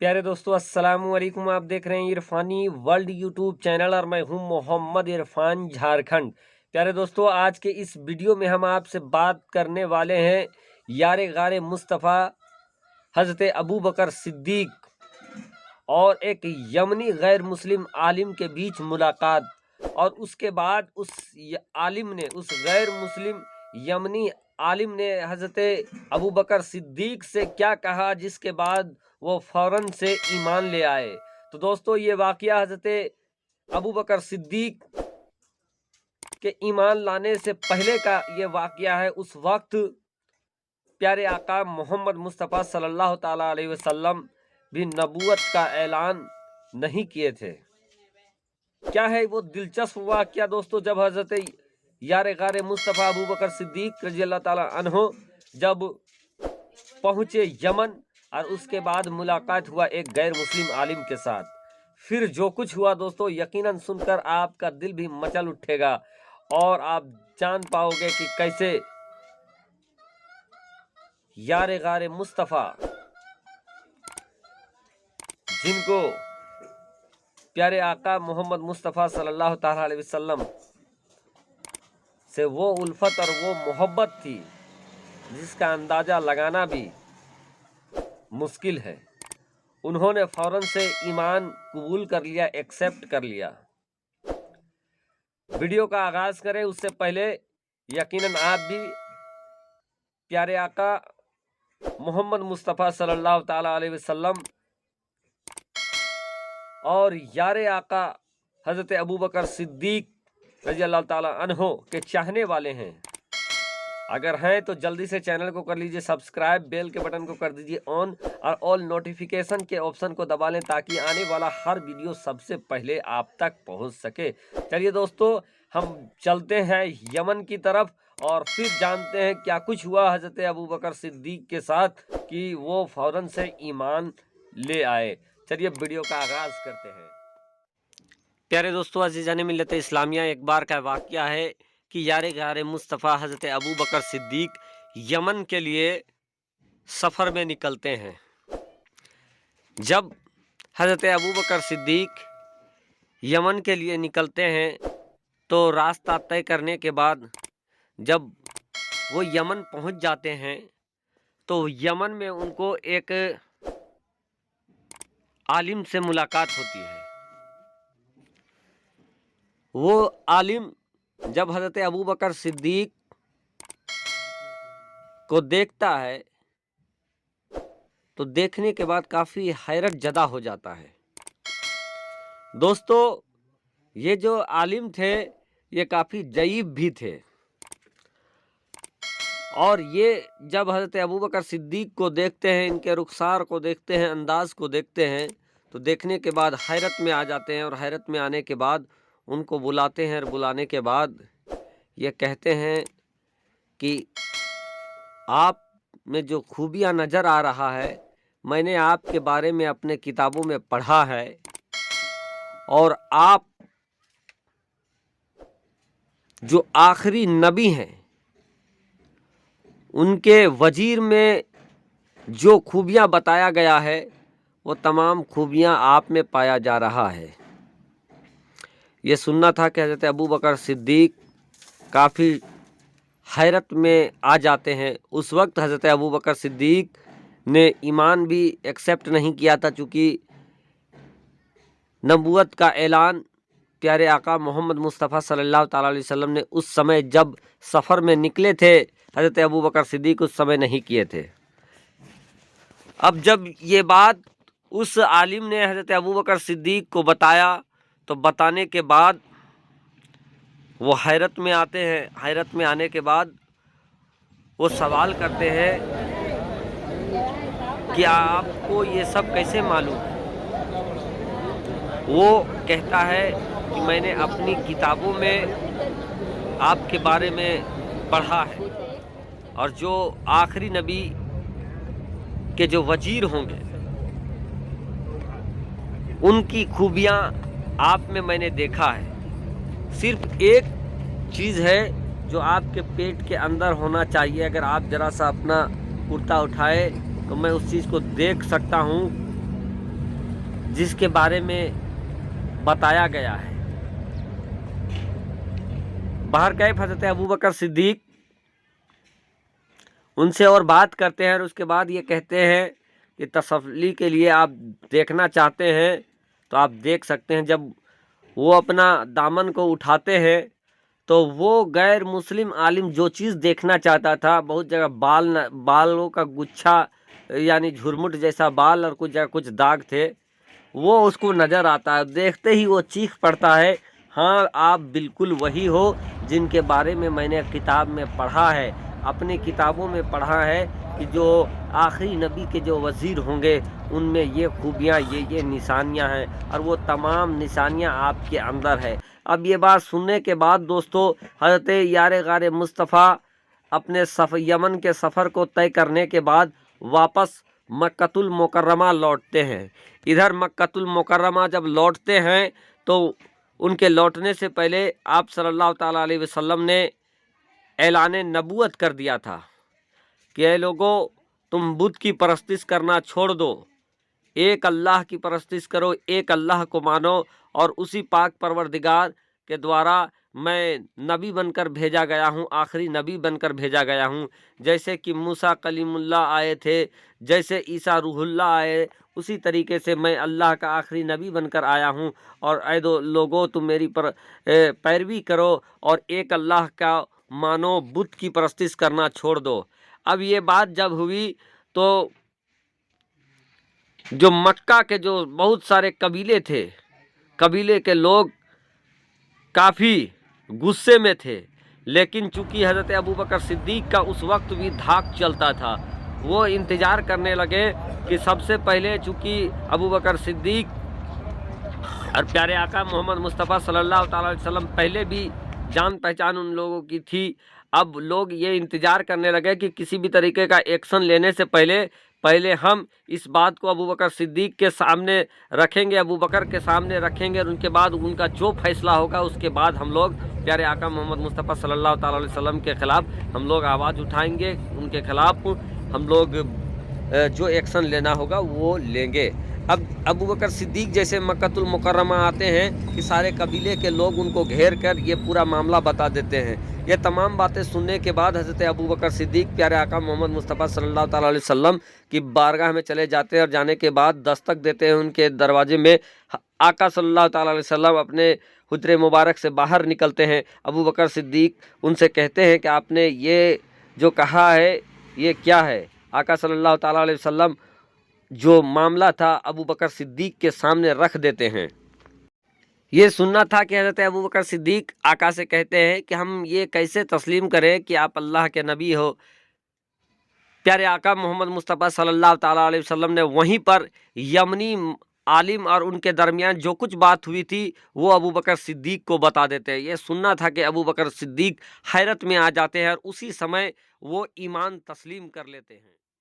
प्यारे दोस्तों अस्सलाम वालेकुम। आप देख रहे हैं इरफानी वर्ल्ड यूट्यूब चैनल और मैं हूं मोहम्मद इरफान झारखंड। प्यारे दोस्तों, आज के इस वीडियो में हम आपसे बात करने वाले हैं यारे गारे मुस्तफ़ा हज़रत अबू बकर सिद्दीक और एक यमनी गैर मुस्लिम आलिम के बीच मुलाकात, और उसके बाद उस आलिम ने, उस गैर मुस्लिम यमनी आलिम ने हज़रत अबू बकर सिद्दीक से क्या कहा, जिसके बाद वो फ़ौरन से ईमान ले आए। तो दोस्तों, ये वाक़या हज़रत अबू बकर सिद्दीक के ईमान लाने से पहले का ये वाक़या है। उस वक्त प्यारे आका मोहम्मद मुस्तफ़ा सल्लल्लाहु ताला अलैहि वसल्लम भी नबूवत का ऐलान नहीं किए थे। क्या है वो दिलचस्प वाक़या दोस्तों, जब हज़रत यारे गारे मुस्तफ़ा अबू बकर सिद्दीक रज़ी अल्लाह ताला अन्हो जब पहुँचे यमन, और उसके बाद मुलाकात हुआ एक गैर मुस्लिम आलिम के साथ। फिर जो कुछ हुआ दोस्तों, यकीनन सुनकर आपका दिल भी मचल उठेगा और आप जान पाओगे कि कैसे यारे गारे मुस्तफ़ा, जिनको प्यारे आका मोहम्मद मुस्तफ़ा सल्लल्लाहु ताला अलैहि वसल्लम से वो उल्फत और वो मोहब्बत थी जिसका अंदाज़ा लगाना भी मुश्किल है, उन्होंने फ़ौरन से ईमान कबूल कर लिया, एक्सेप्ट कर लिया। वीडियो का आगाज़ करें उससे पहले यकीनन आप भी प्यारे आका मोहम्मद मुस्तफ़ा सल्लल्लाहु ताला अलैहि वसल्लम और यारे आका हज़रत अबू बकर सिद्दीक रज़ी अल्लाह ताला अन्हो के चाहने वाले हैं। अगर हैं तो जल्दी से चैनल को कर लीजिए सब्सक्राइब, बेल के बटन को कर दीजिए ऑन और ऑल नोटिफिकेशन के ऑप्शन को दबा लें ताकि आने वाला हर वीडियो सबसे पहले आप तक पहुंच सके। चलिए दोस्तों, हम चलते हैं यमन की तरफ और फिर जानते हैं क्या कुछ हुआ हज़रत अबू बकर सिद्दीक के साथ कि वो फ़ौरन से ईमान ले आए। चलिए वीडियो का आगाज़ करते हैं। प्यारे दोस्तों, अज़ीज़ान मिल्लत इस्लामिया, एक बार का वाक़या है कि यारे गारे मुस्तफ़ा हज़रत अबू बकर सिद्दीक यमन के लिए सफ़र में निकलते हैं। जब हज़रत अबू बकर सिद्दीक यमन के लिए निकलते हैं तो रास्ता तय करने के बाद जब वो यमन पहुंच जाते हैं तो यमन में उनको एक आलिम से मुलाकात होती है। वो आलिम जब हज़रत अबू बकर सिद्दीक को देखता है तो देखने के बाद काफ़ी हैरत ज़दा हो जाता है। दोस्तों, ये जो आलिम थे ये काफ़ी ज़ईफ़ भी थे, और ये जब हज़रत अबू बकर सिद्दीक को देखते हैं, इनके रुखसार को देखते हैं, अंदाज़ को देखते हैं, तो देखने के बाद हैरत में आ जाते हैं। और हैरत में आने के बाद उनको बुलाते हैं, और बुलाने के बाद ये कहते हैं कि आप में जो खूबियाँ नज़र आ रहा है, मैंने आपके बारे में अपने किताबों में पढ़ा है, और आप जो आखिरी नबी हैं उनके वजीर में जो खूबियाँ बताया गया है वो तमाम खूबियाँ आप में पाया जा रहा है। ये सुनना था कि हज़रत अबू बकर सिद्दीक काफ़ी हैरत में आ जाते हैं। उस वक्त हज़रत अबू बकर सिद्दीक ने ईमान भी एक्सेप्ट नहीं किया था, चूँकि नबूवत का ऐलान प्यारे आका मोहम्मद मुस्तफ़ा सल्लल्लाहु ताला अलैहि वसल्लम ने उस समय जब सफ़र में निकले थे, हज़रत अबू बकर सिद्दीक उस समय नहीं किए थे। अब जब ये बात उस आलिम ने हज़रत अबू बकर सिद्दीक को बताया तो बताने के बाद वो हैरत में आते हैं। हैरत में आने के बाद वो सवाल करते हैं कि आपको ये सब कैसे मालूम है? वो कहता है कि मैंने अपनी किताबों में आपके बारे में पढ़ा है, और जो आखिरी नबी के जो वजीर होंगे उनकी खूबियाँ आप में मैंने देखा है। सिर्फ एक चीज़ है जो आपके पेट के अंदर होना चाहिए, अगर आप ज़रा सा अपना कुर्ता उठाए तो मैं उस चीज़ को देख सकता हूँ جس کے بارے میں بتایا گیا ہے۔ بہرکیف حضرت ابوبکر صدیق ان سے اور بات کرتے ہیں، اور اس کے بعد یہ کہتے ہیں کہ تسلی کے لیے آپ دیکھنا چاہتے ہیں تو آپ دیکھ سکتے ہیں۔ جب وہ اپنا دامن کو اٹھاتے ہیں تو وہ غیر مسلم عالم جو چیز دیکھنا چاہتا تھا، بہت جگہ بالوں کا گچھا یعنی جھرمٹ جیسا بال اور کچھ جگہ کچھ داغ تھے، وہ اس کو نظر آتا ہے۔ دیکھتے ہی وہ چیخ پڑتا ہے، ہاں آپ بالکل وہی ہو جن کے بارے میں نے کتاب میں پڑھا ہے، اپنی کتابوں میں پڑھا ہے کہ جو آخری نبی کے جو وزیر ہوں گے ان میں یہ خوبیاں، یہ نشانیاں ہیں، اور وہ تمام نشانیاں آپ کے اندر ہے۔ اب یہ بات سننے کے بعد دوستو، حضرت یار غار مصطفیٰ اپنے یمن کے سفر کو طے کرنے کے بعد واپس مکۃ المکرمہ لوٹتے ہیں۔ ادھر مکۃ المکرمہ جب لوٹتے ہیں تو ان کے لوٹنے سے پہلے آپ صلی اللہ تعالیٰ علیہ وسلم نے اعلان نبوت کر دیا تھا کہ اے لوگو، تم بت کی پرستش کرنا چھوڑ دو، ایک اللہ کی پرستش کرو، ایک اللہ کو مانو، اور اسی پاک پروردگار کے دوارا میں نبی بن کر بھیجا گیا ہوں، آخری نبی بن کر بھیجا گیا ہوں۔ جیسے کہ موسیٰ کلیم اللہ آئے تھے، جیسے عیسیٰ روح اللہ آئے، اسی طریقے سے میں اللہ کا آخری نبی بن کر آیا ہوں، اور اے لوگو تم میری پیروی کرو اور ایک اللہ کا مانو، بت کی پرستش کرنا چھوڑ دو۔ اب یہ بات جب ہوئی تو جو مکہ کے جو بہت سارے قبیلے تھے، قبیلے کے لوگ کافی غصے میں تھے، لیکن چونکہ حضرت ابوبکر صدیق کا اس وقت بھی دھاک چلتا تھا، وہ انتظار کرنے لگے کہ سب سے پہلے، چونکہ ابوبکر صدیق اور پیارے آقا محمد مصطفیٰ صلی اللہ تعالی علیہ وسلم پہلے بھی جان پہچان ان لوگوں کی تھی، اب لوگ یہ انتظار کرنے لگے کہ کسی بھی طریقے کا ایکشن لینے سے پہلے ہم اس بات کو ابوبکر صدیق کے سامنے رکھیں گے، ابوبکر کے سامنے رکھیں گے، اور ان کے بعد ان کا جو فیصلہ ہوگا اس کے بعد ہم لوگ پیارے آقا محمد مصطفیٰ صلی اللہ تعالی علیہ وسلم کے خلاف ہم لوگ آواز اٹھائیں گے، ان کے خلاف ہم لوگ جو ایکشن لینا ہوگا وہ لیں گے۔ اب ابوبکر صدیق جیسے مکۃ المکرمہ آتے ہیں کہ سارے قبیلے کے لوگ ان کو گھیر کر یہ پورا معاملہ بتا دیتے ہیں۔ یہ تمام باتیں سننے کے بعد حضرت ابوبکر صدیق پیارے آقا محمد مصطفیٰ صلی اللہ تعالیٰ علیہ وسلم کی بارگاہ میں چلے جاتے ہیں، اور جانے کے بعد دستک دیتے ہیں ان کے دروازے میں۔ آقا صلی اللہ تعالیٰ علیہ وسلم اپنے حجرے مبارک سے باہر نکلتے ہیں، ابوبکر صدیق ان سے کہتے ہیں کہ آپ نے یہ جو کہا ہے یہ کیا ہے؟ آقا صلی اللہ تعالیٰ علیہ وسلم جو معاملہ تھا ابوبکر صدیق کے سامنے رکھ دیتے ہیں۔ یہ سننا تھا کہ حضرت ابوبکر صدیق آقا سے کہتے ہیں کہ ہم یہ کیسے تسلیم کریں کہ آپ اللہ کے نبی ہو۔ پیارے آقا محمد مصطفیٰ صلی اللہ تعالیٰ علیہ وسلم نے وہیں پر یمنی عالم اور ان کے درمیان جو کچھ بات ہوئی تھی وہ ابوبکر صدیق کو بتا دیتے ہیں۔ یہ سننا تھا کہ ابوبکر صدیق حیرت میں آ جاتے ہیں، اور اسی سمے وہ ایمان تسلیم کر لیتے ہیں۔